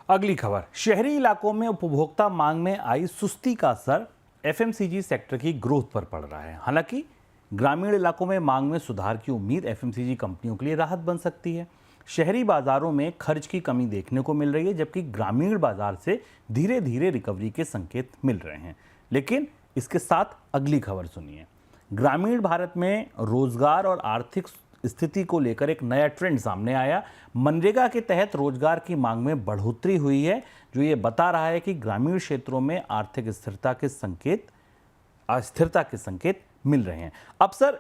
अगली खबर, शहरी इलाकों में उपभोक्ता मांग में आई सुस्ती का असर एफएमसीजी सेक्टर की ग्रोथ पर पड़ रहा है। हालांकि ग्रामीण इलाकों में मांग में सुधार की उम्मीद एफएमसीजी कंपनियों के लिए राहत बन सकती है। शहरी बाजारों में खर्च की कमी देखने को मिल रही है, जबकि ग्रामीण बाजार से धीरे धीरे रिकवरी के संकेत मिल रहे हैं। लेकिन इसके साथ अगली खबर सुनिए। ग्रामीण भारत में रोजगार और आर्थिक स्थिति को लेकर एक नया ट्रेंड सामने आया। मनरेगा के तहत रोजगार की मांग में बढ़ोतरी हुई है, जो ये बता रहा है कि ग्रामीण क्षेत्रों में आर्थिक अस्थिरता के संकेत मिल रहे हैं। अब सर,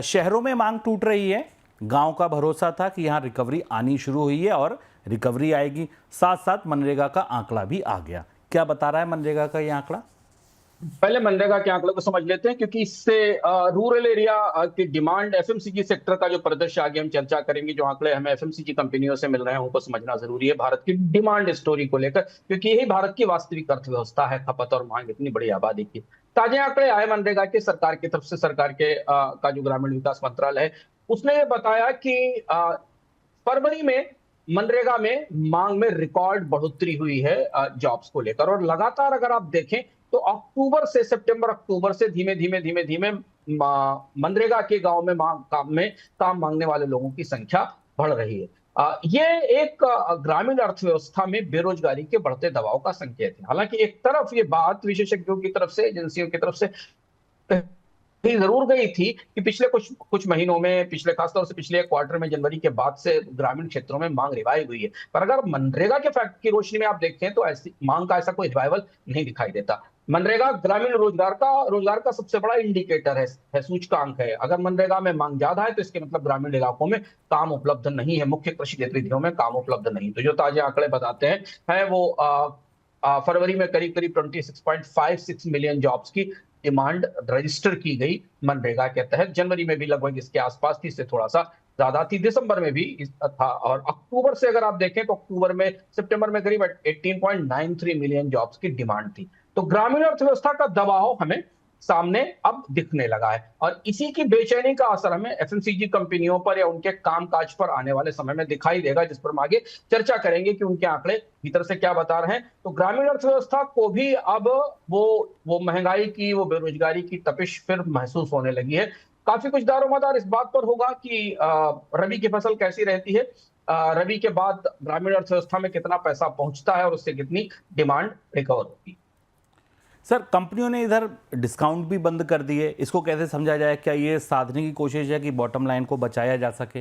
शहरों में मांग टूट रही है, गांव का भरोसा था कि यहां रिकवरी आनी शुरू हुई है और रिकवरी आएगी। साथ साथ मनरेगा का आंकड़ा भी आ गया। क्या बता रहा है मनरेगा का यह आंकड़ा? पहले मनरेगा के आंकड़ों को समझ लेते हैं, क्योंकि इससे रूरल एरिया की डिमांड, एफएमसीजी सेक्टर का जो परिदृश्य आगे हम चर्चा करेंगे। जो आंकड़े हमें एफएमसीजी कंपनियों से मिल रहे हैं उनको समझना जरूरी है भारत की डिमांड स्टोरी को लेकर, क्योंकि यही भारत की वास्तविक अर्थव्यवस्था है, खपत और मांग इतनी बड़ी आबादी की। ताजे आंकड़े आए मनरेगा के सरकार की तरफ से। सरकार के का जो ग्रामीण विकास मंत्रालय है उसने ये बताया कि फरवरी में मनरेगा में मांग में रिकॉर्ड बढ़ोतरी हुई है जॉब्स को लेकर। और लगातार अगर आप देखें तो अक्टूबर से सितंबर अक्टूबर से धीमे धीमे मनरेगा के गांव में काम मांगने वाले लोगों की संख्या बढ़ रही है। ये एक ग्रामीण अर्थव्यवस्था में बेरोजगारी के बढ़ते दबाव का संकेत है। हालांकि एक तरफ ये बात विशेषज्ञों की तरफ से, एजेंसियों की तरफ से जरूर गई थी कि पिछले कुछ महीनों में, खासतौर से पिछले क्वार्टर में, जनवरी के बाद से ग्रामीण क्षेत्रों में मांग रिवाइव हुई है। पर अगर मनरेगा के फैक्ट की रोशनी में आप देखें तो ऐसी मांग का ऐसा कोई रिवाइवल नहीं दिखाई देता। मनरेगा ग्रामीण रोजगार का सबसे बड़ा इंडिकेटर है, सूचकांक है। अगर मनरेगा में मांग ज्यादा है तो इसके मतलब ग्रामीण इलाकों में काम उपलब्ध नहीं है, मुख्य कृषि गतिविधियों में काम उपलब्ध नहीं। तो जो ताजे आंकड़े बताते हैं वो फरवरी में करीब करीब 26.56 मिलियन जॉब्स की डिमांड रजिस्टर की गई मनरेगा के तहत। जनवरी में भी लगभग इसके आसपास थी, इससे थोड़ा सा ज्यादा थी। दिसंबर में भी था। और अक्टूबर से अगर आप देखें तो सितंबर में करीब 18.93 मिलियन जॉब्स की डिमांड थी। तो ग्रामीण अर्थव्यवस्था का दबाव हमें सामने अब दिखने लगा है, और इसी की बेचैनी का असर हमें एफएमसीजी कंपनियों पर या उनके कामकाज पर आने वाले समय में दिखाई देगा, जिस पर हम आगे चर्चा करेंगे कि उनके आंकड़े भीतर से क्या बता रहे हैं। तो ग्रामीण अर्थव्यवस्था को भी अब वो महंगाई की, वो बेरोजगारी की तपिश फिर महसूस होने लगी है। काफी कुछ दारोमदार इस बात पर होगा कि रबी की फसल कैसी रहती है, रबी के बाद ग्रामीण अर्थव्यवस्था में कितना पैसा पहुंचता है और उससे कितनी डिमांड रिकवर होती है। सर, कंपनियों ने इधर डिस्काउंट भी बंद कर दिए, इसको कैसे समझा जाए? क्या ये साधने की कोशिश है कि बॉटम लाइन को बचाया जा सके?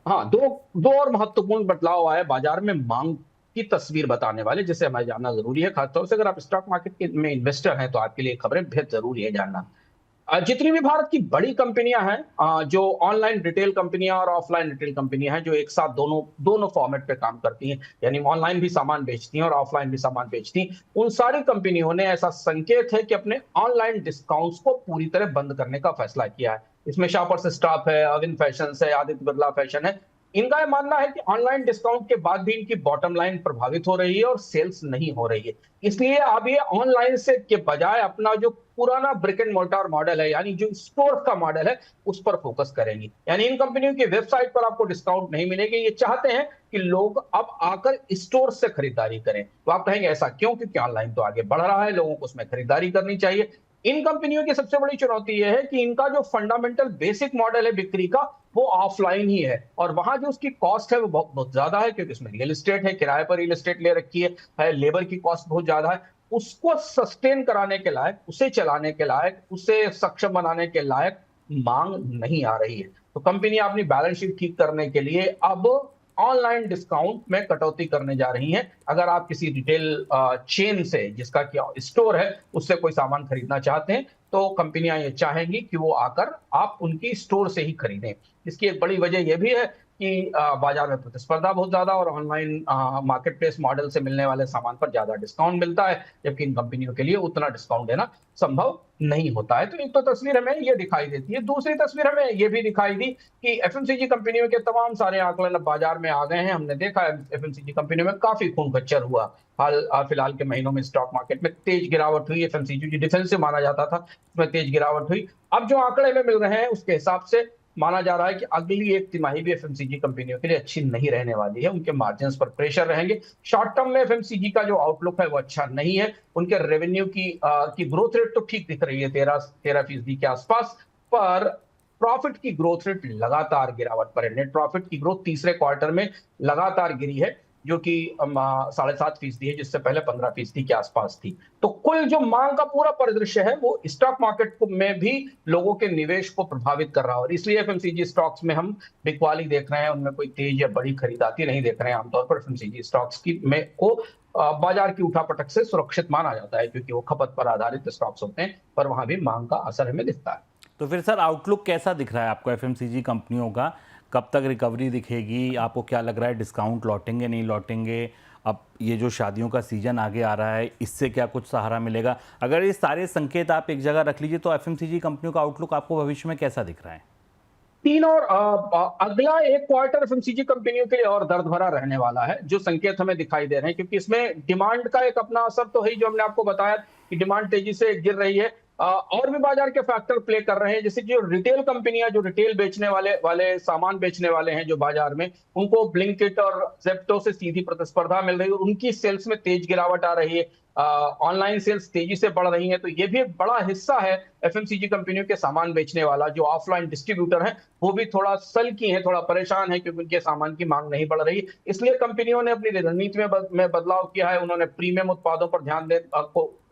हाँ, दो और महत्वपूर्ण बदलाव आए बाजार में मांग की तस्वीर बताने वाले, जिसे हमें जानना जरूरी है। खासतौर से अगर आप स्टॉक मार्केट में इन्वेस्टर हैं तो आपके लिए खबरें बेहद जरूरी है जानना। जितनी भी भारत की बड़ी कंपनियां हैं, जो ऑनलाइन रिटेल कंपनियां और ऑफलाइन रिटेल कंपनियां हैं, जो एक साथ दोनों फॉर्मेट पे काम करती हैं, यानी ऑनलाइन भी सामान बेचती हैं और ऑफलाइन भी सामान बेचती हैं, उन सारी कंपनियों ने ऐसा संकेत है कि अपने ऑनलाइन डिस्काउंट्स को पूरी तरह बंद करने का फैसला किया है। इसमें शापर्स स्टॉप है, अरविंद फैशन है, आदित्य बिरला फैशन है। इनका यह मानना है कि ऑनलाइन डिस्काउंट के बाद भी इनकी बॉटम लाइन प्रभावित हो रही है और सेल्स नहीं हो रही है। इसलिए अब ये ऑनलाइन से के बजाय अपना जो पुराना ब्रिक एंड मोर्टार मॉडल है, यानी जो स्टोर का मॉडल है, उस पर फोकस करेंगी। यानी इन कंपनियों की वेबसाइट पर आपको डिस्काउंट नहीं मिलेगी। ये चाहते हैं कि लोग अब आकर स्टोर से खरीदारी करें। तो आप कहेंगे ऐसा क्यों? क्योंकि ऑनलाइन तो आगे बढ़ रहा है, लोगों को उसमें खरीदारी करनी चाहिए। इन कंपनियों की सबसे बड़ी चुनौती यह है कि इनका जो फंडामेंटल बेसिक मॉडल है बिक्री का, वो ऑफलाइन ही है, और वहां जो उसकी कॉस्ट है वो बहुत ज्यादा है, क्योंकि उसमें रियल एस्टेट है, किराए पर रियल एस्टेट ले रखी है, लेबर की कॉस्ट बहुत ज्यादा है। उसको सस्टेन कराने के लायक, उसे चलाने के लायक, उसे सक्षम बनाने के लायक मांग नहीं आ रही है। तो कंपनियां अपनी बैलेंस शीट ठीक करने के लिए अब ऑनलाइन डिस्काउंट में कटौती करने जा रही हैं। अगर आप किसी रिटेल चेन से, जिसका कि स्टोर है, उससे कोई सामान खरीदना चाहते हैं तो कंपनियां ये चाहेंगी कि वो आकर आप उनकी स्टोर से ही खरीदें। इसकी एक बड़ी वजह यह भी है कि बाजार में प्रतिस्पर्धा बहुत ज्यादा, और ऑनलाइन मार्केट प्लेस मॉडल से मिलने वाले सामान पर ज्यादा डिस्काउंट मिलता है, जबकि इन कंपनियों के लिए उतना डिस्काउंट देना संभव नहीं होता है। तो एक तो तस्वीर हमें ये दिखाई देती है। दूसरी तस्वीर हमें ये भी दिखाई दी कि एफएमसीजी कंपनियों के तमाम सारे आंकलन अब बाजार में आ गए हैं। हमने देखा है एफएमसीजी कंपनियों में काफी खून खच्चर हुआ। फिलहाल के महीनों में स्टॉक मार्केट में तेज गिरावट हुई। एफएमसीजी जो डिफेंसिव माना जाता था, उसमें तेज गिरावट हुई। अब जो आंकड़े में मिल रहे हैं उसके हिसाब से माना जा रहा है कि अगली एक तिमाही भी एफएमसीजी कंपनियों के लिए अच्छी नहीं रहने वाली है। उनके मार्जिन्स पर प्रेशर रहेंगे। शॉर्ट टर्म में एफएमसीजी का जो आउटलुक है वो अच्छा नहीं है। उनके रेवेन्यू की ग्रोथ रेट तो ठीक दिख रही है, 13% के आसपास, पर प्रॉफिट की ग्रोथ रेट लगातार गिरावट पर है। नेट प्रॉफिट की ग्रोथ तीसरे क्वार्टर में लगातार गिरी है, जो कि 7.5% है, जिससे पहले 15% के आसपास थी। तो कुल जो मांग का पूरा परिदृश्य है वो स्टॉक मार्केट में भी लोगों के निवेश को प्रभावित कर रहा है, और इसलिए एफएमसीजी स्टॉक्स में हम बिकवाली देख रहे हैं। उनमें कोई तेज या बड़ी खरीद आती नहीं देख रहे हैं। आमतौर पर एफएमसीजी स्टॉक्स की में को बाजार की उठापटक से सुरक्षित माना जाता है, क्योंकि वो खपत पर आधारित स्टॉक्स होते हैं, पर वहां भी मांग का असर हमें दिखता है। तो फिर सर आउटलुक कैसा दिख रहा है आपको एफएमसीजी कंपनियों का? कब तक रिकवरी दिखेगी? आपको क्या लग रहा है, डिस्काउंट लौटेंगे नहीं लौटेंगे? अब ये जो शादियों का सीजन आगे आ रहा है, इससे क्या कुछ सहारा मिलेगा? अगर ये सारे संकेत आप एक जगह रख लीजिए तो एफएमसीजी कंपनियों का आउटलुक आपको भविष्य में कैसा दिख रहा है? तीन और अगला एक क्वार्टर एफएमसीजी कंपनियों के लिए और दर्द भरा रहने वाला है, जो संकेत हमें दिखाई दे रहे हैं, क्योंकि इसमें डिमांड का एक अपना असर तो है ही, जो हमने आपको बताया कि डिमांड तेजी से गिर रही है। और भी बाजार के फैक्टर प्ले कर रहे हैं, जैसे जो रिटेल कंपनियां, जो रिटेल बेचने वाले सामान बेचने वाले हैं जो बाजार में, उनको ब्लिंकिट और जेप्टो से सीधी प्रतिस्पर्धा मिल रही है, उनकी सेल्स में तेज गिरावट आ रही है। ऑनलाइन सेल्स तेजी से बढ़ रही है, तो ये भी एक बड़ा हिस्सा है एफएमसीजी कंपनियों के सामान बेचने वाला। जो ऑफलाइन डिस्ट्रीब्यूटर है वो भी थोड़ा सल्की है, थोड़ा परेशान है, क्योंकि उनके सामान की मांग नहीं बढ़ रही। इसलिए कंपनियों ने अपनी रणनीति में बदलाव किया है। उन्होंने प्रीमियम उत्पादों पर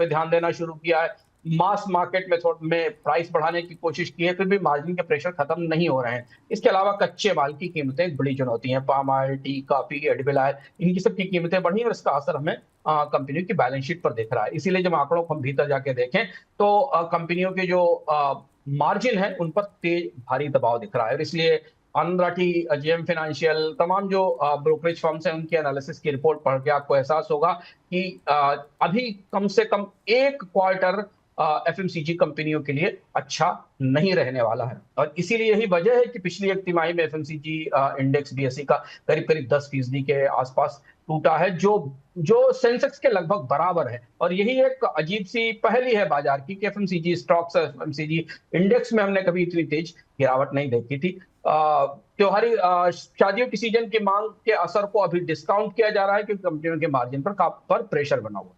ध्यान देना शुरू किया है। मास मार्केट में प्राइस बढ़ाने की कोशिश की है, फिर भी मार्जिन के प्रेशर खत्म नहीं हो रहे हैं। इसके अलावा कच्चे माल की कीमतें एक बड़ी चुनौती है। Palm oil, T, coffee, edible oil, इनकी सबकी कीमतें बढ़ी और इसका असर हमें कंपनियों की बैलेंस शीट पर दिख रहा है। इसीलिए जब आंकड़ों को हम भीतर जाके देखें तो कंपनियों के जो मार्जिन है उन पर तेज भारी दबाव दिख रहा है, और इसलिए आनंद राठी, जेएम फाइनेंशियल, तमाम जो ब्रोकरेज फर्म्स हैं, उनकी एनालिसिस की रिपोर्ट पढ़ के आपको एहसास होगा कि अभी कम से कम एक क्वार्टर एफएमसीजी कंपनियों के लिए अच्छा नहीं रहने वाला है। और इसीलिए यही वजह है कि पिछली एक तिमाही में एफएमसीजी इंडेक्स बीएसई का करीब करीब 10% के आसपास टूटा है, जो जो सेंसेक्स के लगभग बराबर है। और यही एक अजीब सी पहेली है बाजार की कि एफएमसीजी स्टॉक्स, एफएमसीजी इंडेक्स में हमने कभी इतनी तेज गिरावट नहीं देखी थी। त्योहारी शादियों की सीजन की मांग के असर को अभी डिस्काउंट किया जा रहा है, क्योंकि कंपनियों के मार्जिन पर प्रेशर बना हुआ है।